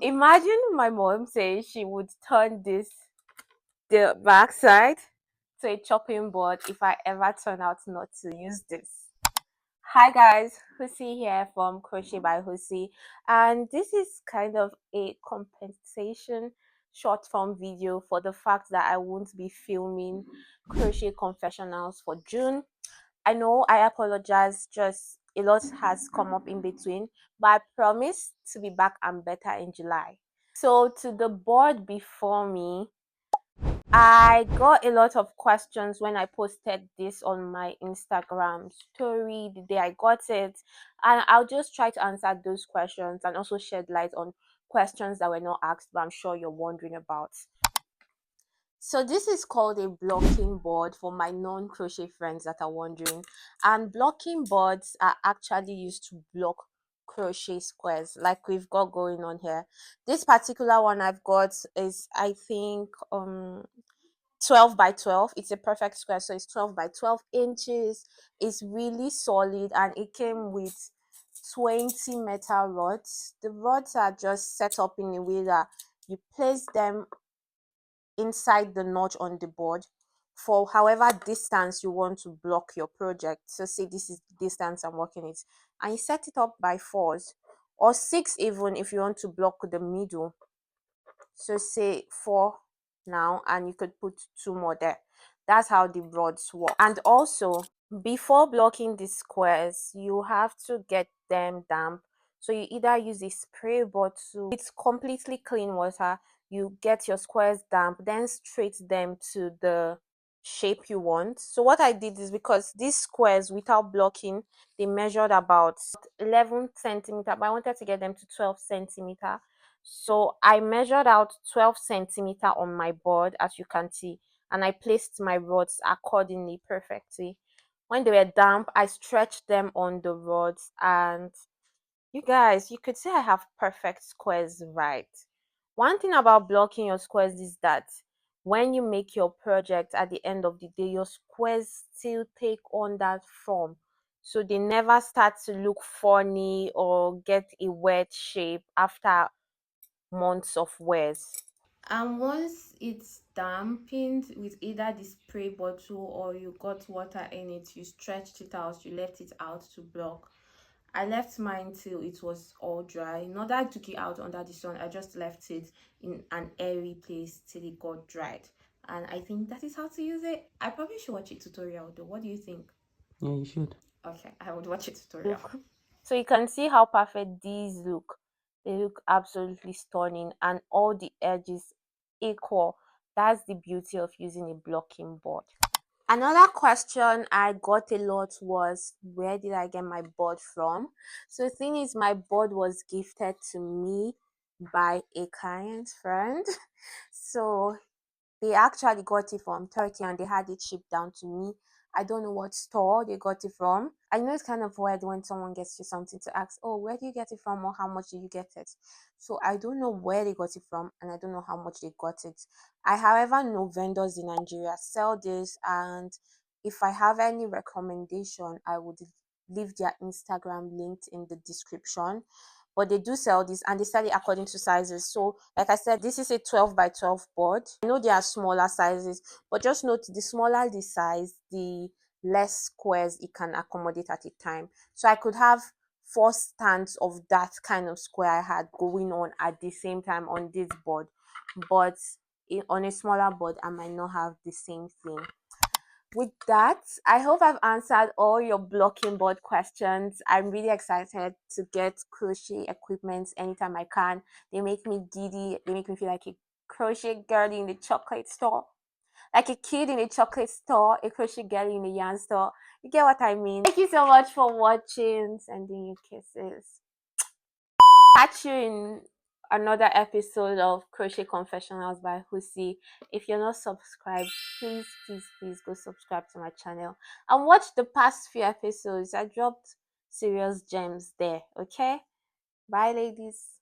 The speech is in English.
Imagine my mom saying she would turn the backside to a chopping board if I ever turn out not to use this. Hi guys, Hussi here from Crochet by Hussi, and this is kind of a compensation short form video for the fact that I won't be filming Crochet Confessionals for June. I know, I apologize, just a lot has come up in between, but I promise to be back and better in July. So to the board before me, I got a lot of questions when I posted this on my Instagram story the day I got it, and I'll just try to answer those questions and also shed light on questions that were not asked but I'm sure you're wondering about. So this is called a blocking board for my non-crochet friends that are wondering, and blocking boards are actually used to block crochet squares like we've got going on here. This particular one I've got is, I think, 12 by 12. It's a perfect square, so it's 12 by 12 inches. It's really solid, and it came with 20 metal rods. The rods are just set up in a way that you place them inside the notch on the board for however distance you want to block your project. So say this is the distance I'm working it, and you set it up by 4s or 6 even if you want to block the middle. So say 4 now, and you could put 2 more there. That's how the rods work. And also, before blocking the squares, you have to get them damp. So you either use a spray bottle with completely clean water, you get your squares damp, then straight them to the shape you want. So what I did is, because these squares without blocking, they measured about 11 centimeter, but I wanted to get them to 12 centimeter. So I measured out 12 centimeter on my board, as you can see, and I placed my rods accordingly perfectly. When they were damp, I stretched them on the rods, and you guys, you could say I have perfect squares, right? One thing about blocking your squares is that when you make your project at the end of the day, your squares still take on that form. So they never start to look funny or get a weird shape after months of wears. And once it's dampened with either the spray bottle or you got water in it, you stretched it out, you left it out to block. I left mine till it was all dry. Not that I took it out under the sun, I just left it in an airy place till it got dried. And I think that is how to use it. I probably should watch a tutorial though. What do you think? Yeah, you should. Okay, I would watch a tutorial. So you can see how perfect these look. They look absolutely stunning, and all the edges equal. That's the beauty of using a blocking board. Another question I got a lot was, where did I get my board from? So the thing is, my board was gifted to me by a client friend. So they actually got it from Turkey and they had it shipped down to me. I don't know what store they got it from. I know it's kind of weird when someone gets you something to ask, oh, where do you get it from, or how much did you get it? So I don't know where they got it from, and I don't know how much they got it. I, however, know vendors in Nigeria sell this, and if I have any recommendation, I would leave their Instagram linked in the description. But they do sell this, and they sell it according to sizes. So like I said, this is a 12 by 12 board. I know there are smaller sizes, but just note, the smaller the size, the less squares it can accommodate at a time. So I could have 4 stands of that kind of square I had going on at the same time on this board, but on a smaller board I might not have the same thing. With that, I hope I've answered all your blocking board questions. I'm really excited to get crochet equipment anytime I can. They make me giddy. They make me feel like a crochet girl in the chocolate store. Like a kid in a chocolate store, a crochet girl in a yarn store. You get what I mean? Thank you so much for watching. Sending you kisses. Catch you in another episode of Crochet Confessionals by Hussi. If you're not subscribed, please go subscribe to my channel and watch the past few episodes. I dropped serious gems there. Okay, bye ladies.